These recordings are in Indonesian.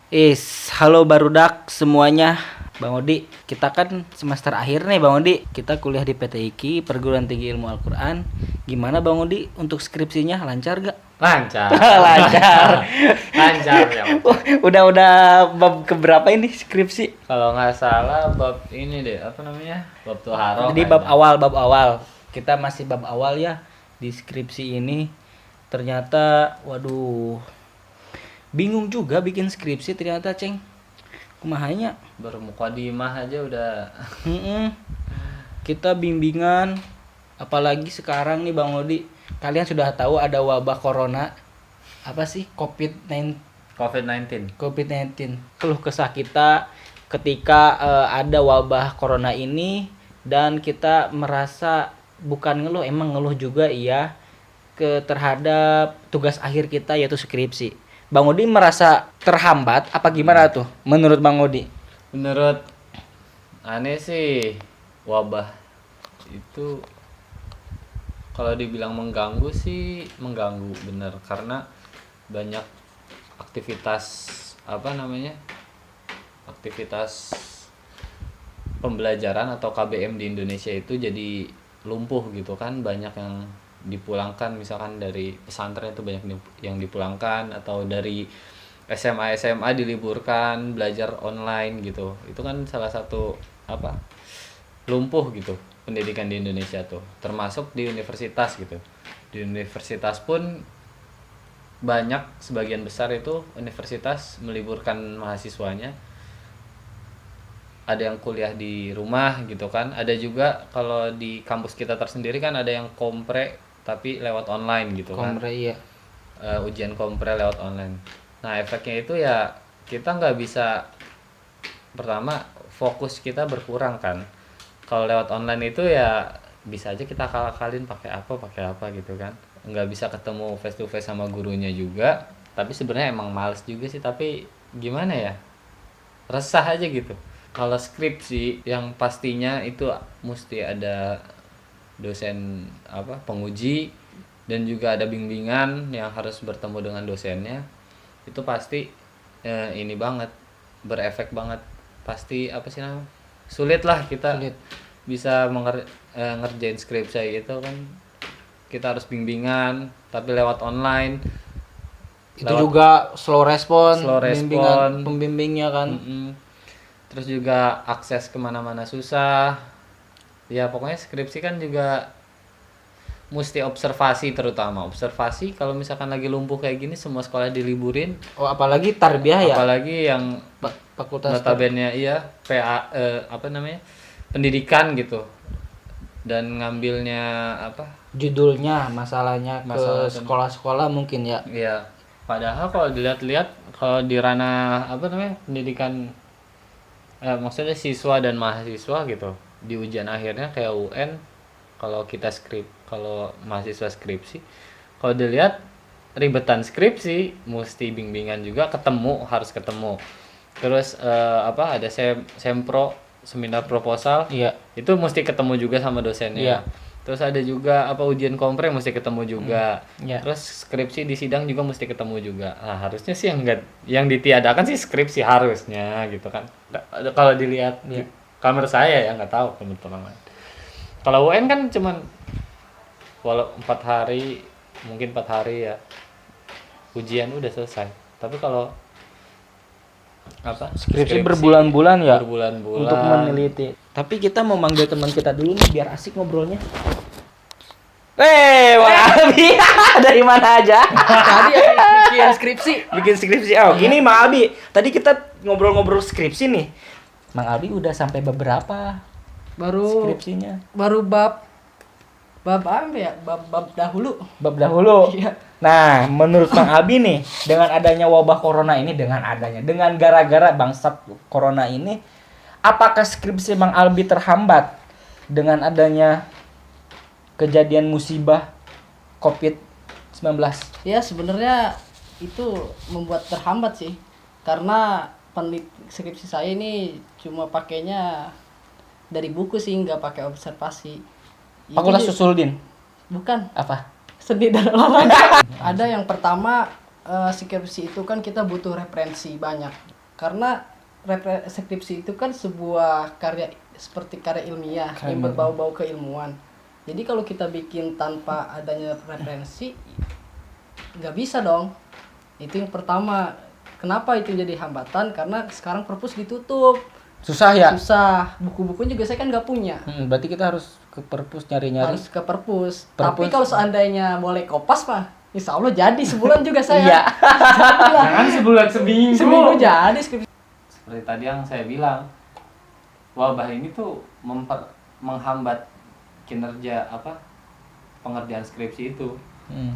Halo barudak semuanya. Bang Odi, kita kan semester akhir nih Bang Odi. Kita kuliah di PTIQ, Perguruan Tinggi Ilmu Al-Quran. Gimana Bang Odi untuk skripsinya? Lancar gak? Lancar. Lancar. Lancar ya. Udah bab keberapa ini skripsi? Kalau nggak salah bab ini deh, apa namanya? Bab Tuharoh. Jadi bab awal. Kita masih bab awal ya di skripsi ini. Ternyata waduh. Bingung juga bikin skripsi ternyata, Ceng. Kumahanya Baru mukadimah aja udah. Kita bimbingan, apalagi sekarang nih Bang Odi, kalian sudah tahu ada wabah corona, apa sih COVID-19. Keluh kesah kita ketika ada wabah corona ini, dan kita merasa bukan ngeluh, emang ngeluh juga iya terhadap tugas akhir kita yaitu skripsi. Bang Odi merasa terhambat apa gimana tuh menurut Bang Odi? Menurut aneh sih wabah itu kalau dibilang mengganggu sih mengganggu bener, karena banyak aktivitas aktivitas pembelajaran atau KBM di Indonesia itu jadi lumpuh gitu kan. Banyak yang dipulangkan, misalkan dari pesantren itu banyak yang dipulangkan, atau dari SMA diliburkan belajar online gitu. Itu kan salah satu lumpuh gitu pendidikan di Indonesia tuh, termasuk di universitas gitu. Di universitas pun banyak, sebagian besar itu universitas meliburkan mahasiswanya. Ada yang kuliah di rumah gitu kan. Ada juga kalau di kampus kita tersendiri kan ada yang kompre tapi lewat online gitu kan. Kompre iya. Ujian kompre lewat online. Nah efeknya itu ya kita nggak bisa, pertama fokus kita berkurang kan. Kalau lewat online itu ya bisa aja kita akal-akalin pakai apa gitu kan. Nggak bisa ketemu face to face sama gurunya juga. Tapi sebenarnya emang males juga sih, tapi gimana ya, resah aja gitu. Kalau skripsi yang pastinya itu mesti ada dosen penguji, dan juga ada bimbingan yang harus bertemu dengan dosennya. Itu pasti ini banget, berefek banget. Pasti sulit lah kita bisa ngerjain skripsi gitu kan. Kita harus bimbingan tapi lewat online. Itu juga slow respon. Pembimbingnya kan. Terus juga akses kemana-mana susah. Ya pokoknya skripsi kan juga mesti observasi, terutama observasi. Kalau misalkan lagi lumpuh kayak gini, semua sekolah diliburin. Oh apalagi tarbiyah ya. Apalagi yang fakultas notabene PA pendidikan gitu. Dan ngambilnya judulnya masalahnya ke sekolah-sekolah mungkin ya. Iya. Padahal kalau dilihat-lihat, kalau di ranah pendidikan, maksudnya siswa dan mahasiswa gitu, di ujian akhirnya kayak UN, kalau mahasiswa skripsi, kalau dilihat ribetan skripsi, mesti bimbingan juga, harus ketemu. Terus ada sempro, seminar proposal, iya. Itu mesti ketemu juga sama dosennya. Iya. Terus ada juga ujian kompre mesti ketemu juga. Iya. Terus skripsi di sidang juga mesti ketemu juga. Nah, harusnya sih yang ditiadakan sih skripsi harusnya gitu kan. Kalau dilihat di kamar saya ya, nggak tahu teman-teman lain. Kalau UN kan cuman walau 4 hari, mungkin 4 hari ya ujian udah selesai. Tapi kalau skripsi berbulan-bulan ya. Berbulan-bulan untuk meneliti. Tapi kita mau manggil teman kita dulu nih biar asik ngobrolnya. Bang Abi, dari mana aja? Tadi bikin skripsi. Oh, gini Bang Abi. Tadi kita ngobrol-ngobrol skripsi nih. Bang Abi udah sampai beberapa skripsinya? Baru bab apa ya? Bab dahulu. Bab dahulu. Iya. Nah, menurut Bang Abi nih, dengan adanya wabah corona ini, dengan gara-gara bangsat corona ini, apakah skripsi Bang Abi terhambat dengan adanya kejadian musibah COVID-19? Ya sebenarnya itu membuat terhambat sih, karena skripsi saya ini cuma pakainya dari buku sih, nggak pakai observasi. Fakultas Susuldin? Bukan. Apa? Seni dan olahraga. Ada yang pertama, skripsi itu kan kita butuh referensi banyak. Karena skripsi itu kan sebuah karya seperti karya ilmiah yang Karya berbau-bau keilmuan. Jadi kalau kita bikin tanpa adanya referensi, nggak bisa dong. Itu yang pertama. Kenapa itu jadi hambatan? Karena sekarang perpus ditutup. Susah ya? Susah. Buku-buku juga saya kan nggak punya. Berarti kita harus ke perpus nyari-nyari. Harus ke perpus. Perpus. Tapi kalau seandainya boleh kopas mah, insya Allah jadi sebulan juga saya. Iya. Jangan sebulan seminggu. Seminggu jadi skripsi. Seperti tadi yang saya bilang, wabah ini tuh menghambat kinerja pengerjaan skripsi itu.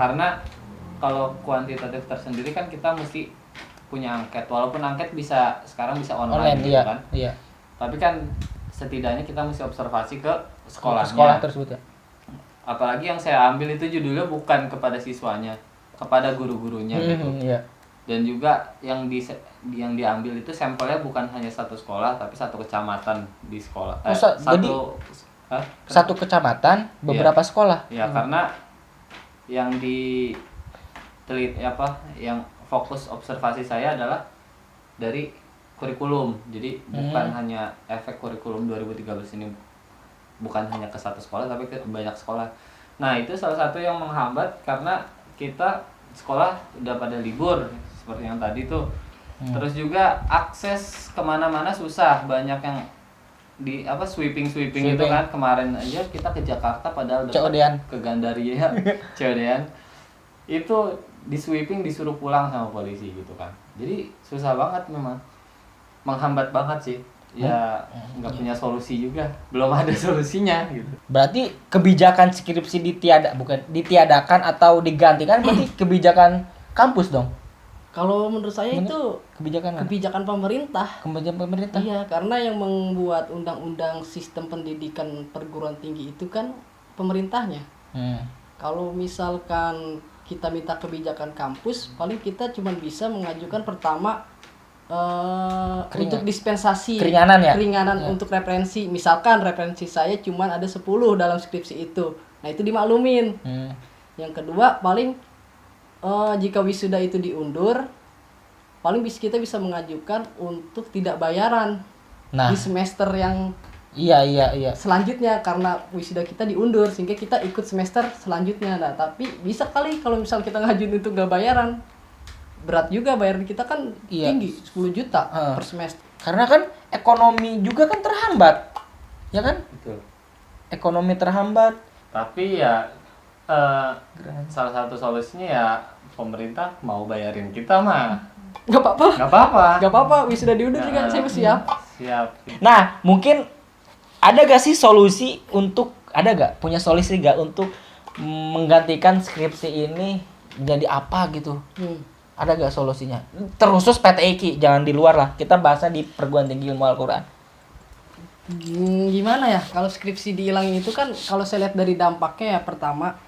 Karena kalau kuantitatif tersendiri kan kita mesti punya angket, walaupun angket sekarang bisa online gitu iya. kan. Iya. Tapi kan setidaknya kita mesti observasi ke sekolahnya. Sekolah tersebut ya. Apalagi yang saya ambil itu judulnya bukan kepada siswanya, kepada guru-gurunya gitu. Iya. Dan juga yang diambil itu sampelnya bukan hanya satu sekolah tapi satu kecamatan di sekolah. Satu kecamatan beberapa sekolah. Ya, karena yang yang fokus observasi saya adalah dari kurikulum. Jadi bukan hanya efek kurikulum 2013 ini bukan hanya ke satu sekolah tapi ke banyak sekolah. Nah, itu salah satu yang menghambat karena kita sekolah udah pada libur seperti yang tadi tuh. Terus juga akses kemana-mana susah, banyak yang di sweeping itu kan. Kemarin aja kita ke Jakarta padahal dekat ke Gandaria COD-an itu di sweeping disuruh pulang sama polisi gitu kan. Jadi susah banget, memang menghambat banget sih. Ya nggak punya solusi juga, belum ada solusinya gitu. Berarti kebijakan skripsi ditiadakan atau digantikan berarti kebijakan kampus dong. Kalau menurut saya itu kebijakan pemerintah. Kebijakan pemerintah. Iya, karena yang membuat undang-undang sistem pendidikan perguruan tinggi itu kan pemerintahnya. Kalau misalkan kita minta kebijakan kampus, paling kita cuma bisa mengajukan pertama untuk dispensasi keringanan ya? Untuk referensi. Misalkan referensi saya cuma ada 10 dalam skripsi itu. Nah, itu dimaklumin. Yang kedua paling jika wisuda itu diundur, paling kita bisa mengajukan untuk tidak bayaran di semester yang selanjutnya, karena wisuda kita diundur sehingga kita ikut semester selanjutnya. Nah, tapi bisa kali kalau misal kita ngajuin untuk gak bayaran, berat juga bayaran kita kan tinggi, 10 juta per semester. Karena kan ekonomi juga kan terhambat, ya kan? Betul. Ekonomi terhambat. Tapi ya salah satu solusinya ya pemerintah mau bayarin kita mah. Gak apa-apa. Gak apa-apa. Wisuda diundur juga saya siap. Siap. Nah, mungkin ada gak sih solusi punya solusi gak untuk menggantikan skripsi ini jadi apa gitu? Ada gak solusinya? Terkhusus PTIQ, jangan di luar lah. Kita bahasnya di Perguruan Tinggi Ilmu Al-Quran. Gimana ya? Kalau skripsi dihilangin itu kan, kalau saya lihat dari dampaknya ya, pertama,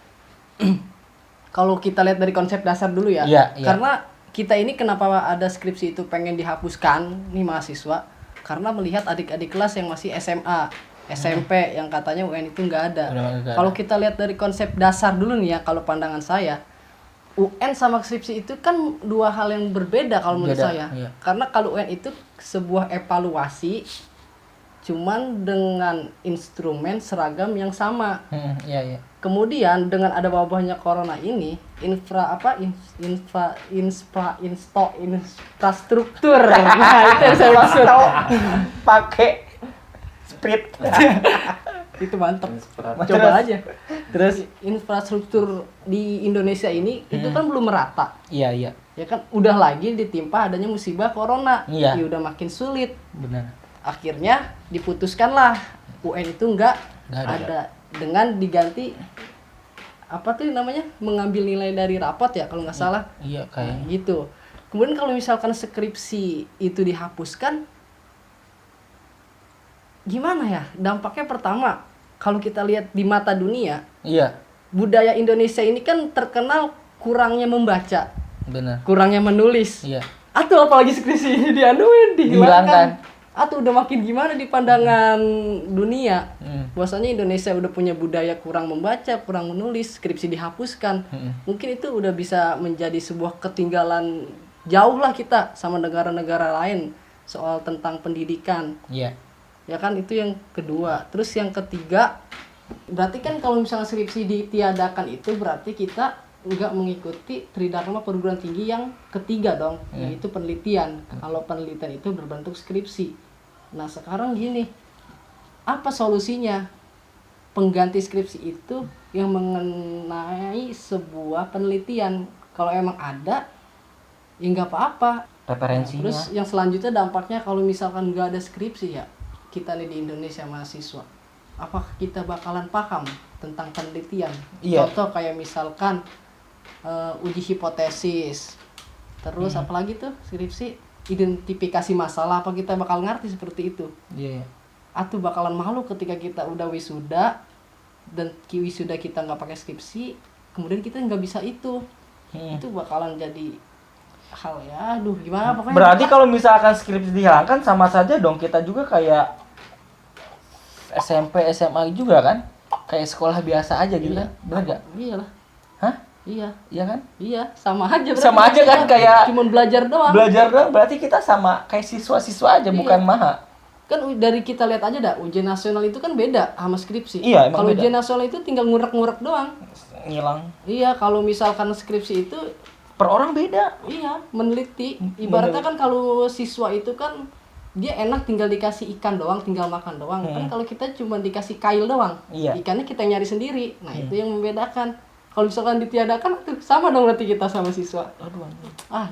kalau kita lihat dari konsep dasar dulu ya. Karena kita ini kenapa ada skripsi itu pengen dihapuskan nih mahasiswa? Karena melihat adik-adik kelas yang masih SMA, SMP yang katanya UN itu nggak ada. Kalau kita lihat dari konsep dasar dulu nih ya, kalau pandangan saya, UN sama skripsi itu kan dua hal yang berbeda kalau menurut saya. Karena kalau UN itu sebuah evaluasi, cuman dengan instrumen seragam yang sama. Kemudian dengan ada wabahnya corona ini, infrastruktur. Nah, itu yang saya maksud. Pakai Sprite. Itu mantap. Coba aja. Terus infrastruktur di Indonesia ini itu kan belum merata. Iya. Ya kan udah lagi ditimpa adanya musibah corona. Iya. Ya udah makin sulit. Benar. Akhirnya diputuskanlah UN itu enggak ada dengan diganti apa tuh namanya, mengambil nilai dari rapot ya kalau nggak salah. Iya kayak gitu. Kemudian kalau misalkan skripsi itu dihapuskan, gimana ya dampaknya? Pertama, kalau kita lihat di mata dunia, budaya Indonesia ini kan terkenal kurangnya membaca, kurangnya menulis. Atau apalagi skripsi ini dihilangkan. Atau udah makin gimana di pandangan dunia. Bahwasanya Indonesia udah punya budaya kurang membaca, kurang menulis, skripsi dihapuskan. Mungkin itu udah bisa menjadi sebuah ketinggalan jauh lah kita sama negara-negara lain soal tentang pendidikan. Iya. Ya kan, itu yang kedua. Terus yang ketiga, berarti kan kalau misalnya skripsi ditiadakan itu berarti kita nggak mengikuti tridharma perguruan tinggi yang ketiga dong, yaitu penelitian. Kalau penelitian itu berbentuk skripsi. Nah sekarang gini, apa solusinya? Pengganti skripsi itu yang mengenai sebuah penelitian. Kalau emang ada, ya nggak apa-apa. Referensinya. Terus yang selanjutnya dampaknya kalau misalkan nggak ada skripsi ya, kita nih di Indonesia mahasiswa, apakah kita bakalan paham tentang penelitian? Iya. Contoh kayak misalkan uji hipotesis, terus apalagi tuh skripsi, identifikasi masalah, apa kita bakal ngerti seperti itu? Iya. Atau bakalan malu ketika kita udah wisuda dan wisuda kita nggak pakai skripsi, kemudian kita nggak bisa itu bakalan jadi hal ya, aduh gimana pokoknya. Berarti kalau misalkan skripsi dihilangkan sama saja dong kita juga kayak SMP SMA juga kan, kayak sekolah biasa aja gitu. Iya. Benar gak? Iyalah. Hah? Iya. Iya kan? Iya, sama aja. Sama aja kan, kayak cuma belajar doang. Belajar doang, berarti kita sama kayak siswa-siswa aja, bukan maha. Kan dari kita lihat aja dah, ujian nasional itu kan beda sama skripsi. Iya, emang kalau beda. ujian nasional itu tinggal ngurek-ngurek doang. Ngilang. Iya, kalau misalkan skripsi itu Per orang beda. iya, meneliti. Ibaratnya kan kalau siswa itu kan dia enak tinggal dikasih ikan doang, tinggal makan doang. Kan kalau kita cuma dikasih kail doang. Iya. Ikannya kita nyari sendiri. Nah, itu yang membedakan. Kalau misalkan ditiadakan, tuh sama dong berarti kita sama siswa. Aduh.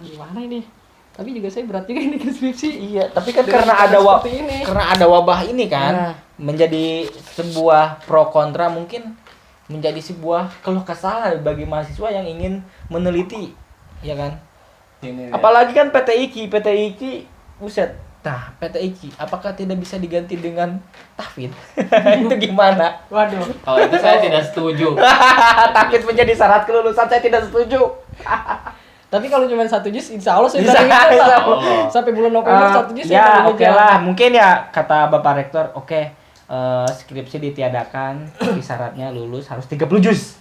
Gimana ini? Tapi juga saya berat juga ini ke skripsi. Iya, tapi kan Dengan karena cara ada seperti ini. karena ada wabah ini kan, Nah. menjadi sebuah pro kontra, mungkin menjadi sebuah keluh kesah bagi mahasiswa yang ingin meneliti, ya kan? Ini Apalagi kan PT IKI, buset. Nah, PT IKI, apakah tidak bisa diganti dengan tahfidz? Itu gimana? Waduh. kalau itu saya tidak setuju. Tahfidz menjadi syarat kelulusan, saya tidak setuju. Tapi kalau cuma 1 juz, insya Allah saya Insya udah ingat lah. Allah. Sampai bulan November 1 juz saya Ya, udah oke ngejar. lah. Mungkin ya kata Bapak Rektor, oke, skripsi ditiadakan, tapi syaratnya lulus harus 30 juz.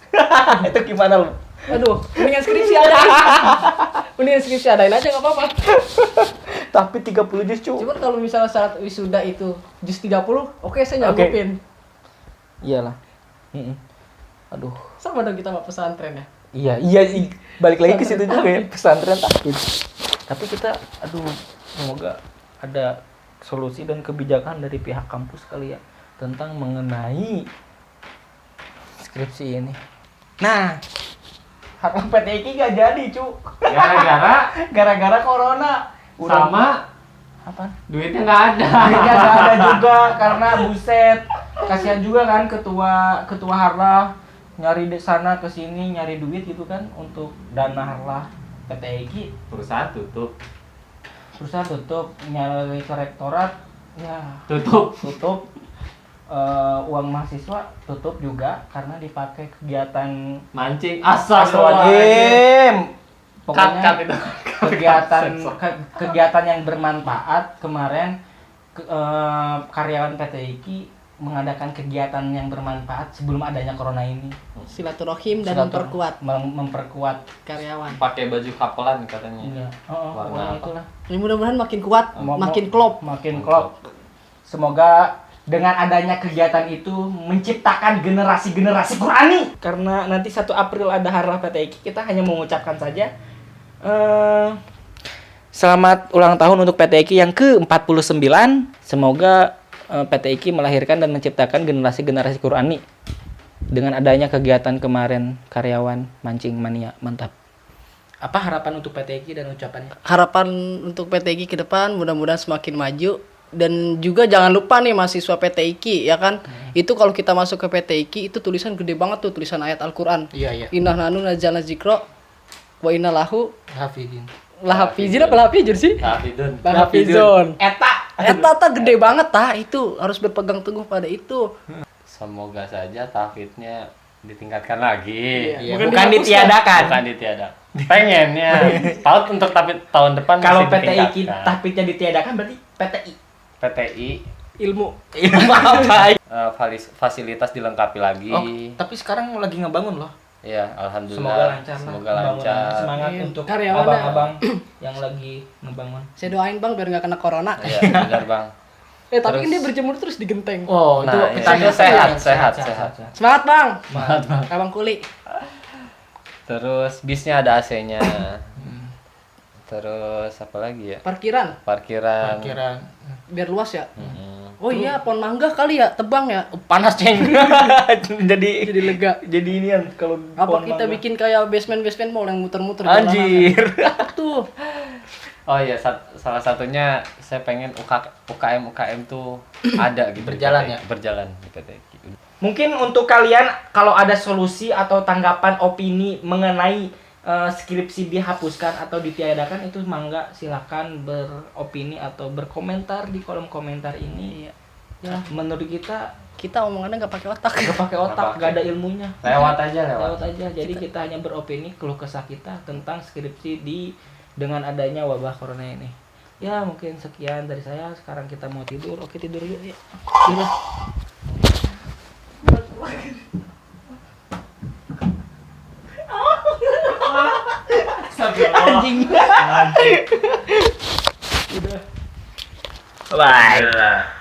Itu gimana lu? Aduh, mendingan skripsi adain. Mendingan skripsi adain aja nggak apa-apa. Tapi 30 juz, cu. Cuman kalau misalnya syarat wisuda itu juz 30, oke saya nyanggupin. Iyalah. Aduh. Sama dong kita sama pesantren ya. Iya, balik lagi ke situ juga ya, pesantren tahfidz. Tapi kita, semoga ada solusi dan kebijakan dari pihak kampus kali ya tentang mengenai skripsi ini. Nah, harapan PT IKI gak jadi, cu. Gara-gara corona. Sama Apa? duitnya nggak ada. Duitnya gak ada juga karena buset. Kasihan juga kan ketua Harlah nyari di sana ke sini nyari duit gitu kan untuk dana Harlah. PT IKI Perusahaan tutup. perusahaan tutup, nyari ke rektorat ya Tutup. Uang mahasiswa tutup juga karena dipakai kegiatan Mancing. Astagfirullahaladzim. Pokoknya Cut itu. kegiatan yang bermanfaat kemarin karyawan PT IKI mengadakan kegiatan yang bermanfaat sebelum adanya corona ini. Silaturahim dan memperkuat karyawan. Pakai baju kapelan katanya. Iya. Warna Pokoknya apa? itulah. Ini mudah-mudahan makin kuat, makin klop. Makin klop. Semoga dengan adanya kegiatan itu menciptakan generasi-generasi Qurani. Karena nanti 1 April ada Harlah PT IKI, kita hanya mengucapkan saja selamat ulang tahun untuk PT IKI yang ke-49. Semoga PT IKI melahirkan dan menciptakan generasi-generasi Qurani dengan adanya kegiatan kemarin karyawan mancing mania. Mantap. Apa harapan untuk PT IKI dan ucapannya? Harapan untuk PT IKI ke depan mudah-mudahan semakin maju. Dan juga jangan lupa nih mahasiswa PT IKI ya kan. Itu kalau kita masuk ke PT IKI itu tulisan gede banget tuh, tulisan ayat Al-Qur'an. Iya. Inna nahnu nazzalna dzikra wa inna lahu Hafidin. lahafizin apa lahafizun sih? Hafidun. Eta gede banget itu harus berpegang teguh pada itu. Semoga saja tahfidnya ditingkatkan lagi. Iya, Bukan bukan ditiadakan. Bukan ditiadakan. Pengennya. Untuk tahun depan Kalau masih PT IKI ditingkatkan. tahfidnya ditiadakan berarti PTI. PTI Ilmu. Ilmu apa? fasilitas dilengkapi lagi. Oh, tapi sekarang lagi ngebangun loh. Iya, alhamdulillah. Semoga lancar lah Semoga pembangunan. lancar. Semangat Iya, untuk karyawannya. abang-abang yang lagi ngebangun. Saya doain bang biar nggak kena corona. Iya, benar Bang. Tapi Terus- kan dia berjemur terus di genteng. Oh, Nah, itu iya. kita Sehat. Semangat bang. Semangat, Bang. Abang Kuli. Terus bisnya ada AC-nya. Terus apa lagi ya? Parkiran Parkiran. Parkiran. biar luas ya. Mm-mm. Oh iya, pohon mangga kali ya, tebang ya. Panas, Ceng. jadi Jadi lega. jadi ini kan kalau Apa pohon kita mangga. bikin kayak basement mall yang muter-muter Anjir. jalanan. Tuh. Oh iya, salah satunya saya pengen UKM tuh ada gitu. Berjalan di ya? PT. Berjalan di PT. Mungkin untuk kalian kalau ada solusi atau tanggapan opini mengenai skripsi dihapuskan atau ditiadakan itu mangga silakan beropini atau berkomentar di kolom komentar ini. Ya, menurut kita Kita omongannya nggak pakai otak. nggak pakai otak, Nggak nggak ada ilmunya. Lewat aja. Lewat aja. Jadi kita hanya beropini keluh kesah kita tentang skripsi dengan adanya wabah corona ini. Ya, mungkin sekian dari saya. Sekarang kita mau tidur. Oke, tidur yuk. Ya. Tidur. Anjing. Udah. Bye.